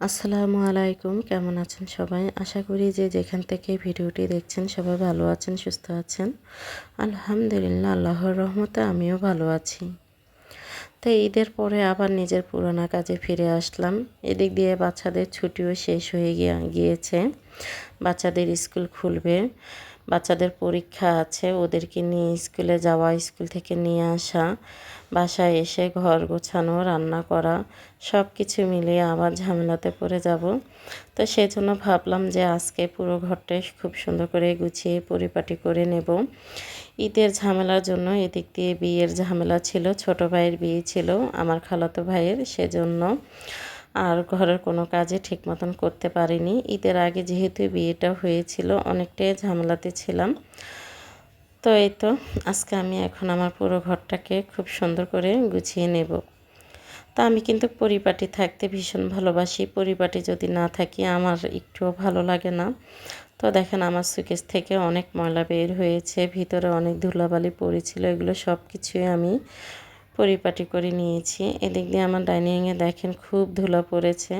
আসসালামু আলাইকুম, কেমন আছেন সবাই? আশা করি যে যেখান থেকে ভিডিওটি দেখছেন সবাই ভালো আছেন, সুস্থ আছেন। আলহামদুলিল্লাহ, আল্লাহর রহমতে আমিও ভালো আছি। তো ঈদের পরে আবার নিজের পুরোনো কাজে ফিরে আসলাম। এদিক দিয়ে বাচ্চাদের ছুটিও শেষ হয়ে গিয়েছে। বাচ্চাদের স্কুল খুলবে, বাচ্চাদের পরীক্ষা আছে, ওদেরকে নিয়ে স্কুলে যাওয়া, স্কুল থেকে নিয়ে আসা, বাসায় এসে ঘর গোছানো, রান্না করা, সব কিছু মিলিয়ে আবার ঝামেলাতে পড়ে যাব। তো সেজন্য ভাবলাম যে আজকে পুরো ঘরটা খুব সুন্দর করে গুছিয়ে পরিপাটি করে নেব। ঈদের ঝামেলার জন্য এদিক দিয়ে বিয়ের ঝামেলা ছিল, ছোট ভাইয়ের বিয়ে ছিল আমার খালাতো ভাইয়ের, সেজন্য আর ঘরের কোনো কাজে ঠিক মতন করতে পারিনি। ঈদের আগে যেহেতু বিয়েটা হয়েছিল অনেকটাই ঝামেলাতে ছিলাম। তো এই তো আজকে আমি এখন আমার পুরো ঘরটাকে খুব সুন্দর করে গুছিয়ে নেব। তা আমি কিন্তু পরিপাটি থাকতে ভীষণ ভালোবাসি। পরিপাটি যদি না থাকি আমার একটুও ভালো লাগে না। তো দেখেন আমার সুকেস থেকে অনেক ময়লা বের হয়েছে, ভিতরে অনেক ধুলাবালি পড়েছিল, এগুলো সব কিছুই আমি পরিপাটি করে নিয়েছি। এদিক দিয়ে আমার ডাইনিংয়ে দেখেন খুব ধুলা পড়েছে।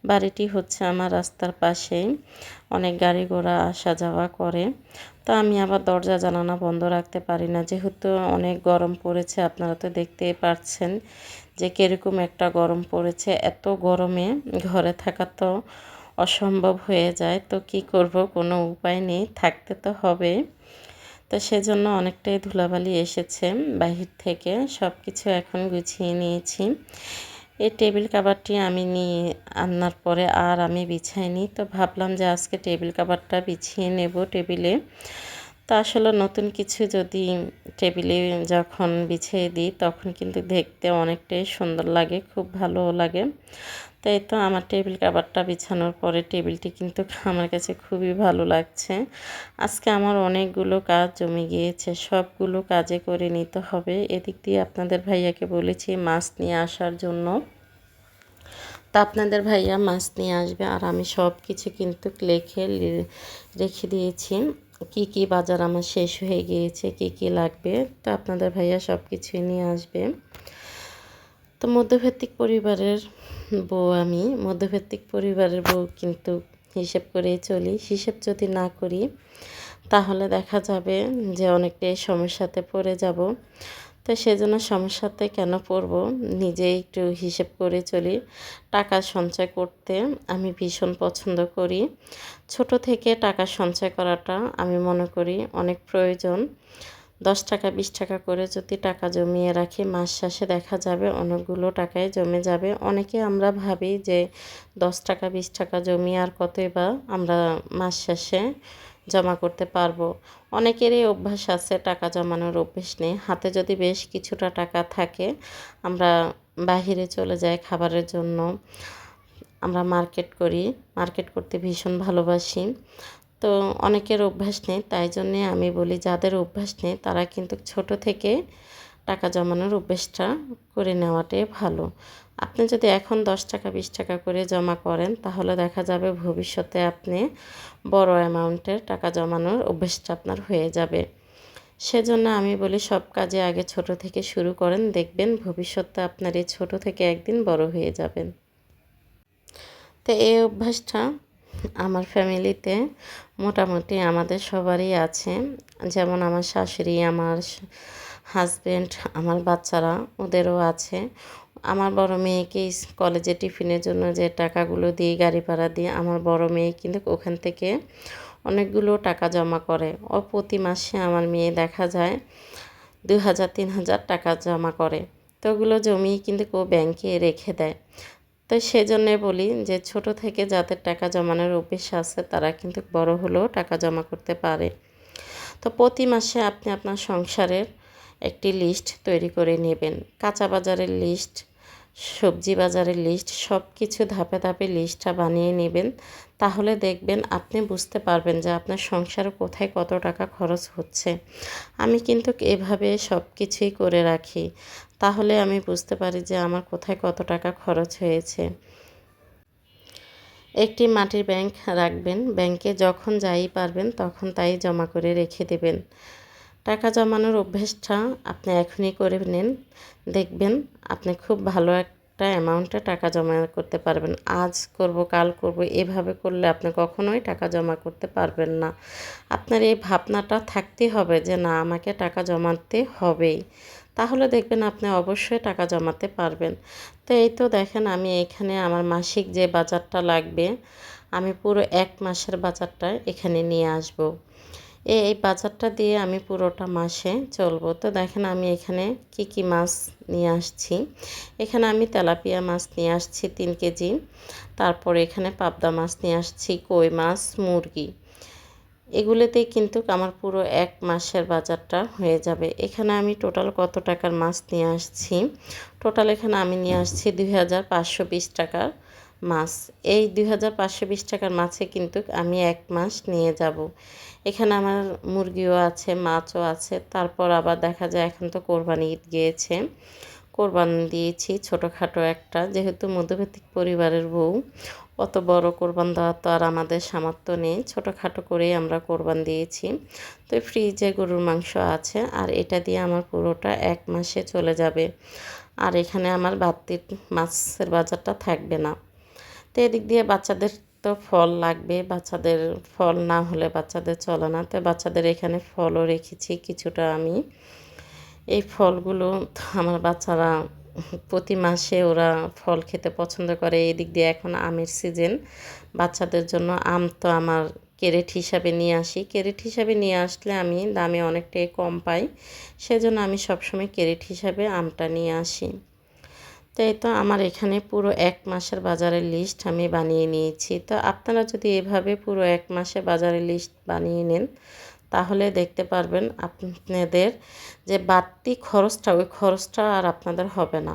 বাড়িটি হচ্ছে আমার রাস্তার পাশেই, অনেক গাড়ি ঘোড়া আসা যাওয়া করে। তো আমি আবার দরজা জানালা বন্ধ রাখতে পারি না, যেহেতু অনেক গরম পড়েছে। আপনারা তো দেখতেই পাচ্ছেন যে কীরকম একটা গরম পড়েছে। এত গরমে ঘরে থাকা তো অসম্ভব হয়ে যায়। তো কি করব, কোনো উপায় নেই, থাকতে তো হবে। তো সেজন্য অনেকটাই ধুলাবালি এসেছে বাহির থেকে, সব কিছু এখন গুছিয়ে নিয়েছি। এই টেবিল কাভারটি আমি নিয়ে আনার পরে আর আমি বিছাইনি। তো ভাবলাম যে আজকে টেবিল কাভারটা বিছিয়ে নেব টেবিলে। তা আসলে নতুন কিছু যদি টেবিলে যখন বিছিয়ে দিই তখন কিন্তু দেখতে অনেকটাই সুন্দর লাগে, খুব ভালোও লাগে। তাই তো আমার টেবিল কাভারটা বিছানোর পরে টেবিলটি কিন্তু আমার কাছে খুবই ভালো লাগছে। আজকে আমার অনেকগুলো কাজ জমে গিয়েছে, সবগুলো কাজে করে নিতে হবে। এদিক দিয়ে আপনাদের ভাইয়াকে বলেছি মাছ নিয়ে আসার জন্য। তা আপনাদের ভাইয়া মাছ নিয়ে আসবে আর আমি সব কিছু কিন্তু রেখে দিয়েছি। কি কি বাজার আমার শেষ হয়ে গিয়েছে, কি কি লাগবে, তো আপনাদের ভাইয়া সব কিছুই নিয়ে আসবে। তো মধ্যভিত্তিক পরিবারের বউ আমি, মধ্যভিত্তিক পরিবারের বউ কিন্তু হিসেব করেই চলি। হিসেব যদি না করি তাহলে দেখা যাবে যে অনেকটাই সমস্যাতে পড়ে যাব। তো সেজন্য সমস্যাতে কেন পড়ব, নিজেই একটু হিসেব করে চলি। টাকা সঞ্চয় করতে আমি ভীষণ পছন্দ করি। ছোট থেকে টাকা সঞ্চয় করাটা আমি মনে করি অনেক প্রয়োজন। 10 টাকা 20 টাকা করে যদি টাকা জমিয়ে রাখি, মাস শেষে দেখা যাবে অনেকগুলো টাকাই জমে যাবে। অনেকে আমরা ভাবি যে 10 টাকা 20 টাকা জমিয়ে আর কতই বা আমরা মাস শেষে জমা করতে পারবো। অনেকেরই অভ্যাস আছে, টাকা জমানোর অভ্যাস নেই। হাতে যদি বেশ কিছুটা টাকা থাকে আমরা বাহিরে চলে যাই খাবারের জন্য, আমরা মার্কেট করি, মার্কেট করতে ভীষণ ভালোবাসি। তো অনেকের অভ্যাস নেই, তাই জন্যে আমি বলি যাদের অভ্যাস নেই তারা কিন্তু ছোট থেকে টাকা জমানোর অভ্যাসটা করে নেওয়াটাই ভালো। আপনি যদি এখন 10 টাকা 20 টাকা করে জমা করেন তাহলে দেখা যাবে ভবিষ্যতে আপনি বড় অ্যামাউন্টের টাকা জমানোর অভ্যাসটা আপনার হয়ে যাবে। সেজন্য আমি বলি সব কাজে আগে ছোট থেকে শুরু করেন, দেখবেন ভবিষ্যতে আপনার এই ছোট থেকে একদিন বড় হয়ে যাবেন। তো এই অভ্যাসটা আমার ফ্যামিলিতে মোটামুটি আমাদের সবারই আছে। যেমন আমার শাশুড়ি, আমার হাজব্যান্ড, আমার বাচ্চারা, ওদেরও আছে। আমার বড় মেয়েকে কলেজে টিফিনের জন্য যে টাকাগুলো দিই, গাড়ি ভাড়া দিয়ে, আমার বড় মেয়ে কিন্তু ওখান থেকে অনেকগুলো টাকা জমা করে। ও প্রতি মাসে আমার মেয়ে দেখা যায় 2000 3000 টাকা জমা করে। তো ওগুলো জমিয়ে কিন্তু ও ব্যাংকে রেখে দেয়। তো সেজন্যে বলি যে ছোট থেকে যাদের টাকা জমানোর অভ্যেস আছে তারা কিন্তু বড় হলেও টাকা জমা করতে পারে। তো প্রতি মাসে আপনি আপনার সংসারের একটি লিস্ট তৈরি করে নেবেন, কাঁচা বাজারের লিস্ট, সবজি বাজারের লিস্ট, সব কিছু ধাপে ধাপে লিস্টটা বানিয়ে নেবেন। তাহলে দেখবেন আপনি বুঝতে পারবেন যে আপনার সংসারে কোথায় কত টাকা খরচ হচ্ছে। আমি কিন্তু এভাবে সব কিছুই করে রাখি, তাহলে আমি বুঝতে পারি যে আমার কোথায় কত টাকা খরচ হয়েছে। একটি মাটির ব্যাংক রাখবেন, ব্যাংকে যখন যাই পারবেন তখন তাই জমা করে রেখে দেবেন। টাকা জমানোর অভ্যেসটা আপনি এখনই করে নিন, দেখবেন আপনি খুব ভালো একটা অ্যামাউন্টে টাকা জমা করতে পারবেন। আজ করব কাল করব এভাবে করলে আপনি কখনোই টাকা জমা করতে পারবেন না। আপনার এই ভাবনাটা থাকতেই হবে যে না আমাকে টাকা জমাতে হবেই। তাহলে দেখবেন আপনি অবশ্যই টাকা জমাতে পারবেন। তো এই তো দেখেন আমি এখানে আমার মাসিক যে বাজারটা লাগবে আমি পুরো 1 মাসের বাজারটা এখানে নিয়ে আসব। এই বাজারটা দিয়ে আমি পুরোটা মাসে চলবো। তো দেখেন আমি এখানে কি মাছ নিয়ে আসছি। এখানে আমি তেলাপিয়া মাছ নিয়ে আসছি 3 কেজি। তারপরে এখানে পাবদা মাছ নিয়ে আসছি, কই মাছ, মুরগি। এগুলোতেই কিন্তু আমার পুরো 1 মাসের বাজারটা হয়ে যাবে। এখানে আমি টোটাল কত টাকার মাছ নিয়ে আসছি? টোটাল এখানে আমি নিয়ে আসছি 2520 টাকার মাছ। এই 2520 টাকার মাছে কিন্তু আমি 1 মাস নিয়ে যাব। এখানে আমার মুরগিও আছে, মাছও আছে। তারপর আবার দেখা যায় এখন তো কোরবানি ঈদ গিয়েছে। কোরবান দিয়েছি ছোটোখাটো একটা, যেহেতু মধ্যবিত্ত পরিবারের বউ, অত বড় কোরবান দেওয়ার তো আর আমাদের সামর্থ্য নেই। ছোটোখাটো করেই আমরা কোরবান দিয়েছি। তো ফ্রিজে গরুর মাংস আছে আর এটা দিয়ে আমার পুরোটা 1 মাসে চলে যাবে। আর এখানে আমার বাড়তি মাছের বাজারটা থাকবে না। তো এদিক দিয়ে বাচ্চাদের তো ফল লাগবে, বাচ্চাদের ফল না হলে বাচ্চাদের চলে না। তো বাচ্চাদের এখানে ফলও রেখেছি কিছুটা আমি। এই ফলগুলো আমার বাচ্চারা প্রতি মাসে ওরা ফল খেতে পছন্দ করে। এদিক দিয়ে এখন আমের সিজন, বাচ্চাদের জন্য আম তো আমার ক্যারেট হিসাবে নিয়ে আসি। ক্যারেট হিসাবে নিয়ে আসলে আমি দামে অনেকটাই কম পাই, সেজন্য আমি সবসময় ক্যারেট হিসাবে আমটা নিয়ে আসি। তো এই তো আমার এখানে পুরো 1 মাসের বাজারের লিস্ট আমি বানিয়ে নিয়েছি। তো আপনারা যদি এভাবে পুরো 1 মাসের বাজারের লিস্ট বানিয়ে নেন তাহলে দেখতে পারবেন আপনাদের যে বাড়তি খরচটা, ওই খরচটা আর আপনাদের হবে না।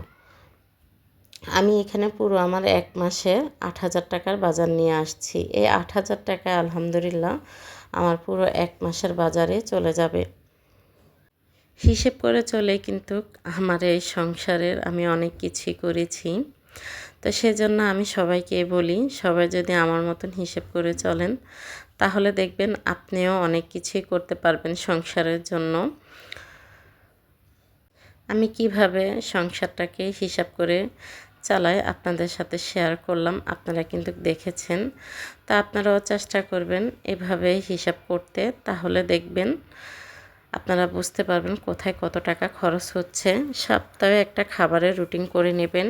আমি এখানে পুরো আমার 1 মাসে 8,000 টাকার বাজার নিয়ে আসছি। এই 8,000 টাকা আলহামদুলিল্লাহ আমার পুরো 1 মাসের বাজারে চলে যাবে। হিসেব করে চলে কিন্তু আমার এই সংসারের আমি অনেক কিছুই করেছি। তো সেজন্য আমি সবাইকে বলি, সবাই যদি আমার মতন হিসেব করে চলেন তাহলে দেখবেন আপনিও অনেক কিছুই করতে পারবেন সংসারের জন্য। আমি কিভাবে সংসারটাকে হিসাব করে চালাই আপনাদের সাথে শেয়ার করলাম, আপনারা কিন্তু দেখেছেন। তা আপনারাও চেষ্টা করবেন এভাবে হিসাব করতে, তাহলে দেখবেন আপনারা বুঝতে পারবেন কোথায় কত টাকা খরচ হচ্ছে। সপ্তাহে একটা খাবারের রুটিন করে নেবেন।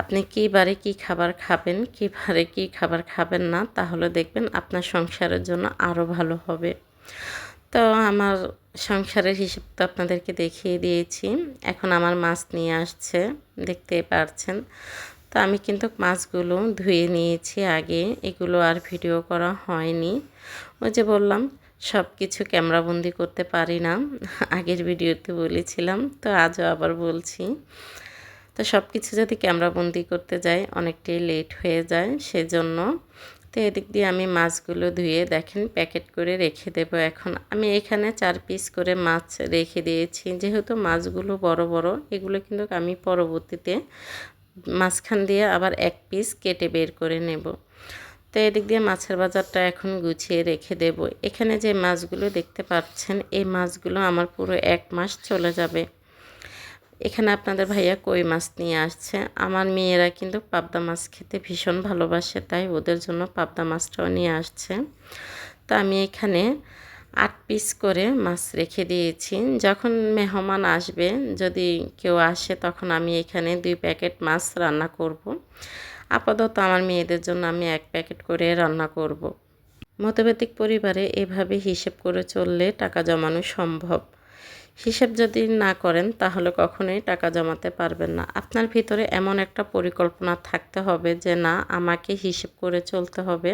আপনি কী বারে কী খাবার খাবেন, কী বারে কী খাবার খাবেন না, তাহলে দেখবেন আপনার সংসারের জন্য আরও ভালো হবে। তো আমার সংসারের হিসেব তো আপনাদেরকে দেখিয়ে দিয়েছি। এখন আমার মাছ নিয়ে আসছে, দেখতেই পারছেন। তো আমি কিন্তু মাছগুলো ধুয়ে নিয়েছি আগে, এগুলো আর ভিডিও করা হয়নি। ওই যে বললাম সব কিছু ক্যামেরাবন্দি করতে পারি না, আগের ভিডিওতে বলেছিলাম, তো আজও আবার বলছি। তো সব কিছু যদি ক্যামেরাবন্দি করতে যাই অনেকটাই লেট হয়ে যায়, সেজন্য। তো এদিক দিয়ে আমি মাছগুলো ধুয়ে দেখেন প্যাকেট করে রেখে দেব। এখন আমি এখানে 4 পিস করে মাছ রেখে দিয়েছি, যেহেতু মাছগুলো বড় বড়, এগুলো কিন্তু আমি পরবর্তীতে মাঝখান দিয়ে আবার 1 পিস কেটে বের করে নেব। তো এদিক দিয়ে মাছের বাজারটা এখন গুছিয়ে রেখে দেব। এখানে যে মাছগুলো দেখতে পাচ্ছেন এই মাছগুলো আমার পুরো 1 মাস চলে যাবে। এখানে আপনাদের ভাইয়া কই মাছ নিয়ে আসছে। আমার মেয়েরা কিন্তু পাবদা মাছ খেতে ভীষণ ভালোবাসে, তাই ওদের জন্য পাবদা মাছটাও নিয়ে আসছে। তো আমি এখানে 8 পিস করে মাছ রেখে দিয়েছি। যখন মেহমান আসবে, যদি কেউ আসে, তখন আমি এখানে 2 প্যাকেট মাছ রান্না করব। আপাতত আমার মেয়েদের জন্য আমি 1 প্যাকেট করে রান্না করব। মধ্যবিত্ত পরিবারে এভাবে হিসেব করে চললে টাকা জমানো সম্ভব। হিসেব যদি না করেন তাহলে কখনোই টাকা জমাতে পারবেন না। আপনার ভিতরে এমন একটা পরিকল্পনা থাকতে হবে যে না আমাকে হিসেব করে চলতে হবে,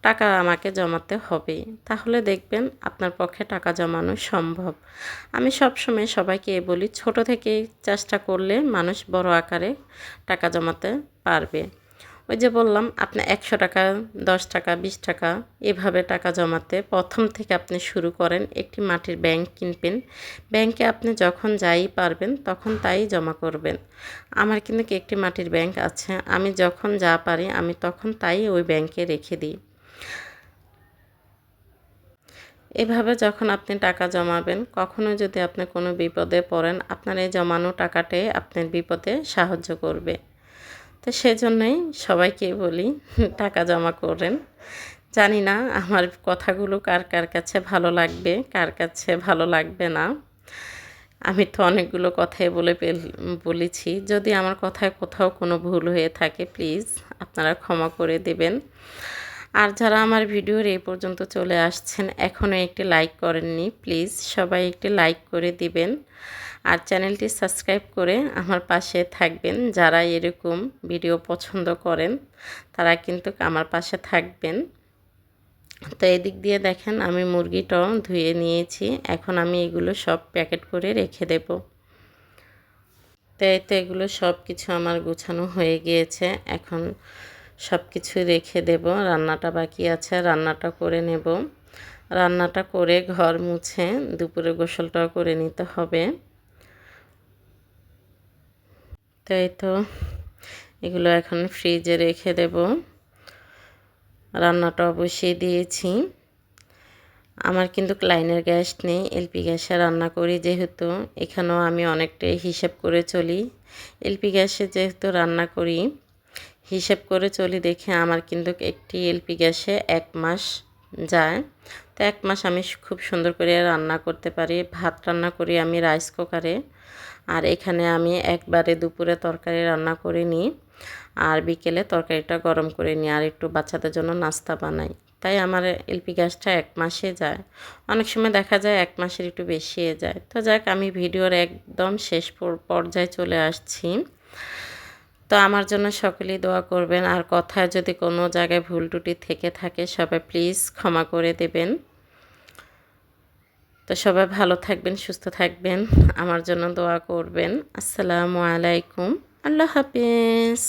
টাকা আমাকে জমাতে হবে, তাহলে দেখবেন আপনার পক্ষে টাকা জমানো সম্ভব। আমি সবসময় সবাইকে বলি ছোট থেকেই চেষ্টা করলে মানুষ বড় আকারে টাকা জমাতে পারবে। ওই যে বললাম আপনি 100 টাকা, 10 টাকা, 20 টাকা এভাবে টাকা জমাতে প্রথম থেকে আপনি শুরু করেন। একটি মাটির ব্যাংক কিনবেন, ব্যাংকে আপনি যখন যাই পারবেন তখন তাই জমা করবেন। আমার কিন্তু একটি মাটির ব্যাংক আছে, আমি যখন যা পারি আমি তখন তাই ওই ব্যাংকে রেখে দিই। এভাবে যখন আপনি টাকা জমাবেন, কখনো যদি আপনি কোনো বিপদে পড়েন, আপনার এই জমানো টাকাটাই আপনার বিপদে সাহায্য করবে। তো সেজন্যই সবাইকে বলি টাকা জমা করেন। জানি না আমার কথাগুলো কার কার কাছে ভালো লাগবে, কার কাছে ভালো লাগবে না। আমি তো অনেকগুলো কথাই বলেছি। যদি আমার কথায় কোথাও কোনো ভুল হয়ে থাকে প্লিজ আপনারা ক্ষমা করে দেবেন। আর যারা আমার ভিডিওর এই পর্যন্ত চলে আসছেন এখনও একটি লাইক করেননি, প্লিজ সবাই একটি লাইক করে দিবেন। আর চ্যানেলটি সাবস্ক্রাইব করে আমার পাশে থাকবেন। যারা এরকম ভিডিও পছন্দ করেন তারা কিন্তু আমার পাশে থাকবেন। তো এদিক দিয়ে দেখেন আমি মুরগিটাও ধুয়ে নিয়েছি। এখন আমি এগুলো সব প্যাকেট করে রেখে দেব। তো এই তো এগুলো সব কিছু আমার গোছানো হয়ে গিয়েছে। এখন সব কিছু রেখে দেব। রান্নাটা বাকি আছে, রান্নাটা করে নেব। রান্নাটা করে ঘর মুছে দুপুরে গোসলটাও করে নিতে হবে। তো এই তো এগুলো এখন ফ্রিজে রেখে দেব। রান্নাটা বসিয়ে দিয়েছি। আমার কিন্তু লাইনের গ্যাস নেই, এলপি গ্যাসে রান্না করি যেহেতু এখানেও আমি অনেকটাই হিসেব করে চলি। এলপি গ্যাসে যেহেতু রান্না করি হিসেব করে চলি দেখে আমার কিন্তু একটি এলপি গ্যাসে 1 মাস যায়। তো 1 মাস আমি খুব সুন্দর করে রান্না করতে পারি। ভাত রান্না করি আমি রাইস কুকারে, আর এখানে আমি একবারে দুপুরে তরকারি রান্না করে নিই আর বিকেলে তরকারিটা গরম করে নিই আর একটু বাচ্চাদের জন্য নাস্তা বানাই। তাই আমার এলপি গ্যাসটা 1 মাসে যায়। অনেক সময় দেখা যায় 1 মাসের একটু বেশি যায়। তো যাক আমি ভিডিওর একদম শেষ পর্যায়ে চলে আসছি। তো আমার জন্য সকলেই দোয়া করবেন। আর কথায় যদি কোনো জায়গায় ভুল ত্রুটি থেকে থাকে সবাই প্লিজ ক্ষমা করে দেবেন। তো সবাই ভালো থাকবেন, সুস্থ থাকবেন, আমার জন্য দোয়া করবেন। আসসালামু আলাইকুম, আল্লাহ হাফেজ।